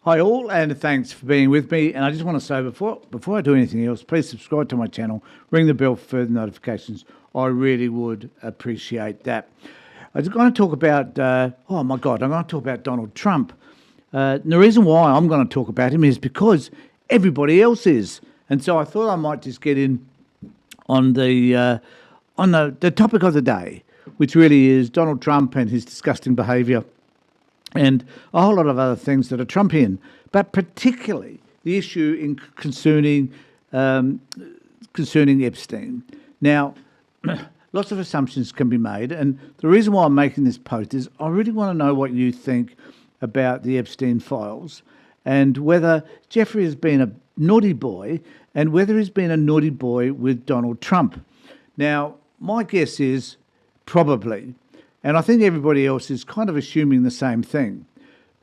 Hi all, and thanks for being with me. And I just want to say before I do anything else, please subscribe to my channel, ring the bell for further notifications. I really would appreciate that. I'm just going to talk about, I'm going to talk about Donald Trump. The reason why I'm going to talk about him is because everybody else is. And so I thought I might just get in on the topic of the day, which really is Donald Trump and his disgusting behaviour, and a whole lot of other things that are Trumpian, but particularly the issue concerning Epstein. Now, lots of assumptions can be made, and the reason why I'm making this post is I really want to know what you think about the Epstein files and whether Jeffrey has been a naughty boy and whether he's been a naughty boy with Donald Trump. Now, my guess is probably. And I think everybody else is kind of assuming the same thing.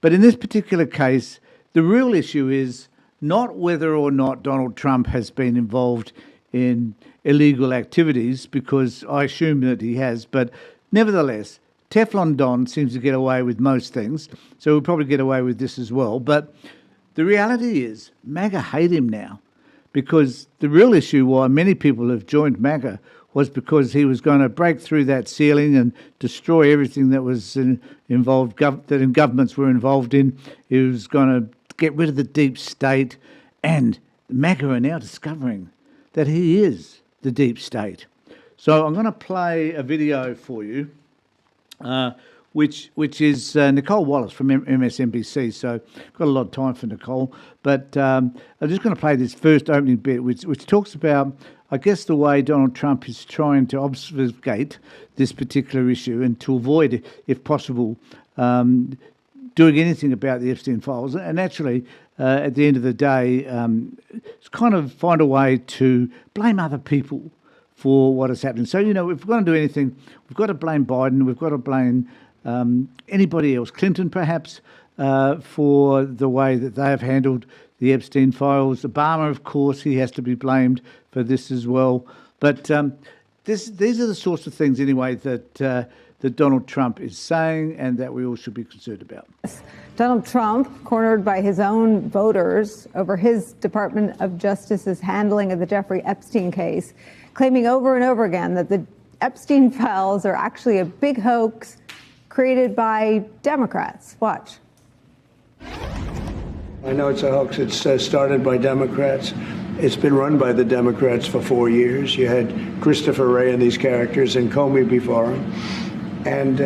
But in this particular case, the real issue is not whether or not Donald Trump has been involved in illegal activities, because I assume that he has. But nevertheless, Teflon Don seems to get away with most things, so he'll probably get away with this as well. But the reality is MAGA hate him now, because the real issue why many people have joined MAGA was because he was going to break through that ceiling and destroy everything that was involved, that governments were involved in. He was going to get rid of the deep state, and MAGA are now discovering that he is the deep state. So I'm going to play a video for you, which is Nicole Wallace from MSNBC. So got a lot of time for Nicole, but I'm just going to play this first opening bit, which talks about, I guess, the way Donald Trump is trying to obfuscate this particular issue and to avoid, if possible, doing anything about the Epstein files. And actually, at the end of the day, kind of find a way to blame other people for what is happening. So, if we're going to do anything, we've got to blame Biden, we've got to blame anybody else, Clinton perhaps, for the way that they have handled the Epstein files. Obama, of course, he has to be blamed for this as well. But these are the sorts of things, anyway, that Donald Trump is saying and that we all should be concerned about. Donald Trump, cornered by his own voters over his Department of Justice's handling of the Jeffrey Epstein case, claiming over and over again that the Epstein files are actually a big hoax created by Democrats. Watch. I know it's a hoax. It's started by Democrats. It's been run by the Democrats for 4 years. You had Christopher Wray and these characters and Comey before him. And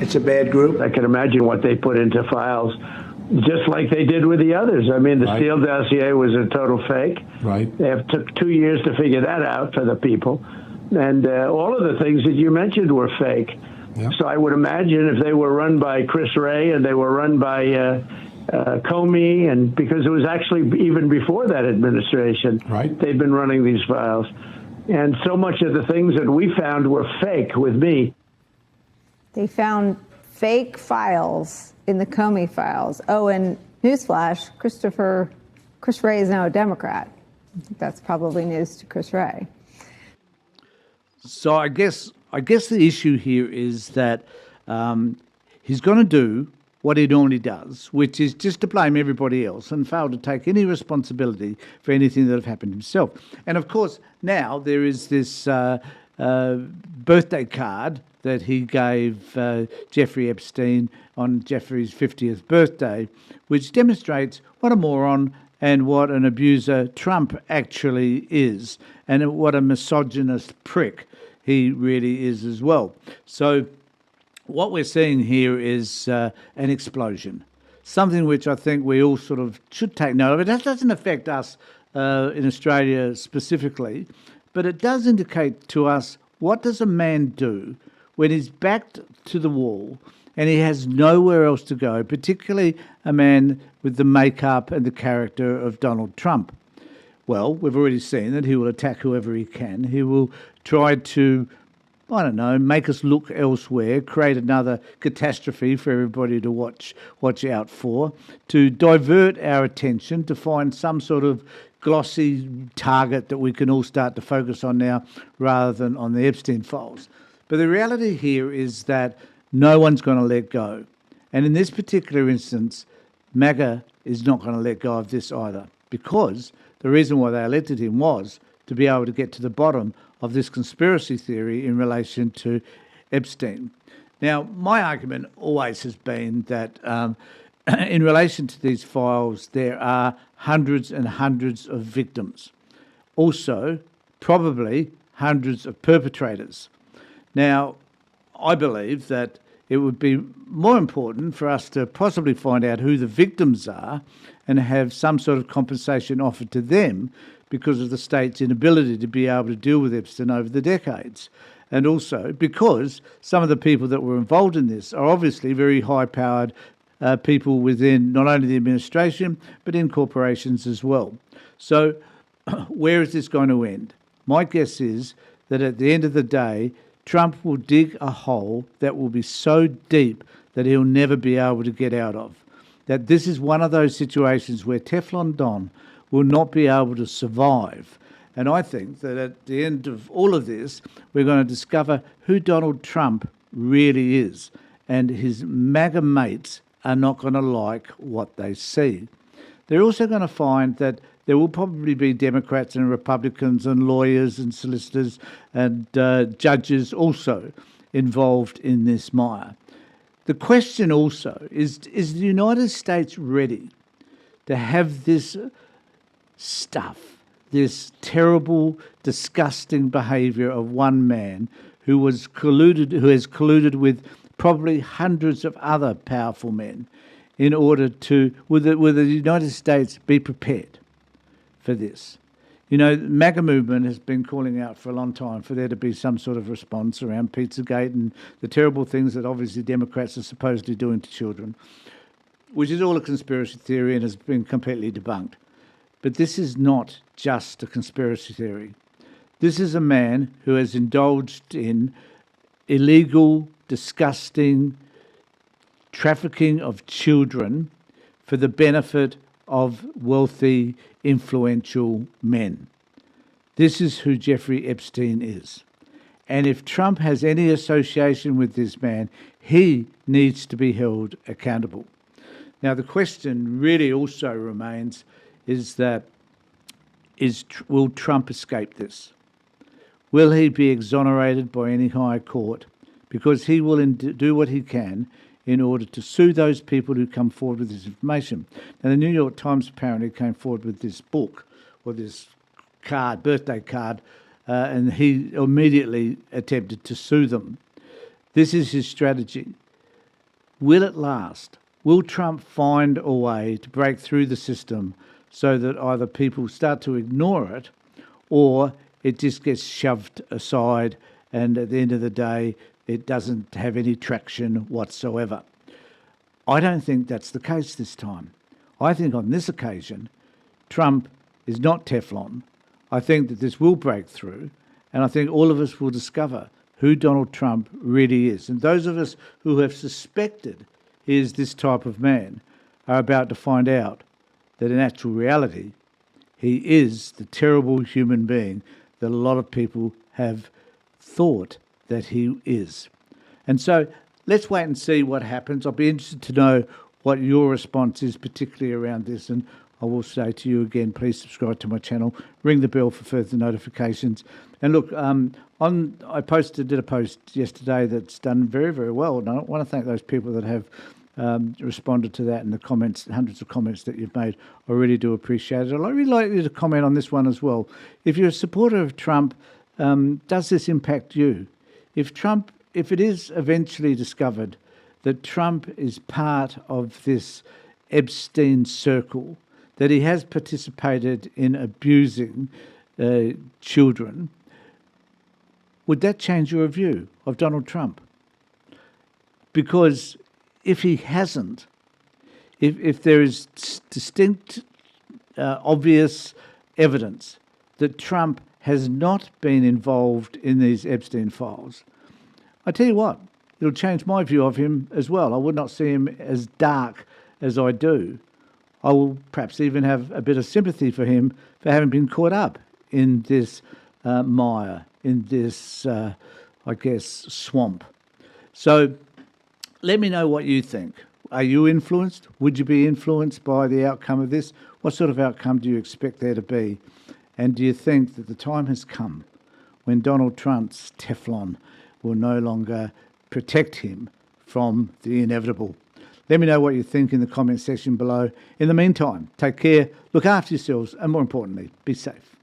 it's a bad group. I can imagine what they put into files, just like they did with the others. I mean, the Steele dossier was a total fake. Right. They took 2 years to figure that out for the people. And all of the things that you mentioned were fake. Yep. So I would imagine if they were run by Chris Wray and they were run by Comey, and because it was actually even before that administration, right, they've been running these files. And so much of the things that we found were fake with me. They found fake files in the Comey files. Oh, and newsflash, Chris Wray is now a Democrat. That's probably news to Chris Wray. So I guess the issue here is that he's going to do what he normally does, which is just to blame everybody else and fail to take any responsibility for anything that have happened himself. And of course, now there is this birthday card that he gave Jeffrey Epstein on Jeffrey's 50th birthday, which demonstrates what a moron and what an abuser Trump actually is, and what a misogynist prick he really is as well. So what we're seeing here is an explosion, something which I think we all sort of should take note of. It doesn't affect us in Australia specifically, but it does indicate to us, what does a man do when he's backed to the wall and he has nowhere else to go, particularly a man with the makeup and the character of Donald Trump? Well, we've already seen that he will attack whoever he can. He will try to, I don't know, make us look elsewhere, create another catastrophe for everybody to watch out for, to divert our attention, to find some sort of glossy target that we can all start to focus on now rather than on the Epstein files. But the reality here is that no one's going to let go. And in this particular instance, MAGA is not going to let go of this either, because the reason why they elected him was to be able to get to the bottom of this conspiracy theory in relation to Epstein. Now, my argument always has been that in relation to these files, there are hundreds and hundreds of victims. Also, probably hundreds of perpetrators. Now, I believe that it would be more important for us to possibly find out who the victims are and have some sort of compensation offered to them because of the state's inability to be able to deal with Epstein over the decades. And also because some of the people that were involved in this are obviously very high-powered people within not only the administration, but in corporations as well. So where is this going to end? My guess is that at the end of the day, Trump will dig a hole that will be so deep that he'll never be able to get out of. That this is one of those situations where Teflon Don will not be able to survive. And I think that at the end of all of this, we're going to discover who Donald Trump really is. And his MAGA mates are not going to like what they see. They're also going to find that there will probably be Democrats and Republicans and lawyers and solicitors and judges also involved in this mire. The question also is the United States ready to have this stuff, this terrible, disgusting behaviour of one man who has colluded with probably hundreds of other powerful men in order to, will the United States be prepared for this? You know, the MAGA movement has been calling out for a long time for there to be some sort of response around Pizzagate and the terrible things that obviously Democrats are supposedly doing to children, which is all a conspiracy theory and has been completely debunked. But this is not just a conspiracy theory. This is a man who has indulged in illegal, disgusting trafficking of children for the benefit of wealthy, influential men. This is who Jeffrey Epstein is. And if Trump has any association with this man, he needs to be held accountable. Now, the question really also remains will Trump escape this? Will he be exonerated by any higher court? Because he will do what he can in order to sue those people who come forward with this information. Now, the New York Times apparently came forward with this book, or this card, birthday card, and he immediately attempted to sue them. This is his strategy. Will it last? Will Trump find a way to break through the system so that either people start to ignore it or it just gets shoved aside and at the end of the day, it doesn't have any traction whatsoever? I don't think that's the case this time. I think on this occasion, Trump is not Teflon. I think that this will break through, and I think all of us will discover who Donald Trump really is. And those of us who have suspected he is this type of man are about to find out that in actual reality, he is the terrible human being that a lot of people have thought that he is. And so let's wait and see what happens. I'll be interested to know what your response is, particularly around this. And I will say to you again, please subscribe to my channel, ring the bell for further notifications. And look, I did a post yesterday that's done very, very well. And I want to thank those people that have responded to that and the comments, hundreds of comments that you've made. I really do appreciate it. I'd really like you to comment on this one as well. If you're a supporter of Trump, does this impact you? If it is eventually discovered that Trump is part of this Epstein circle, that he has participated in abusing children, would that change your view of Donald Trump? Because if he hasn't, if there is distinct, obvious evidence that Trump has not been involved in these Epstein files, I tell you what, it'll change my view of him as well. I would not see him as dark as I do. I will perhaps even have a bit of sympathy for him for having been caught up in this mire, in this, swamp. So let me know what you think. Are you influenced? Would you be influenced by the outcome of this? What sort of outcome do you expect there to be? And do you think that the time has come when Donald Trump's Teflon will no longer protect him from the inevitable? Let me know what you think in the comment section below. In the meantime, take care, look after yourselves, and more importantly, be safe.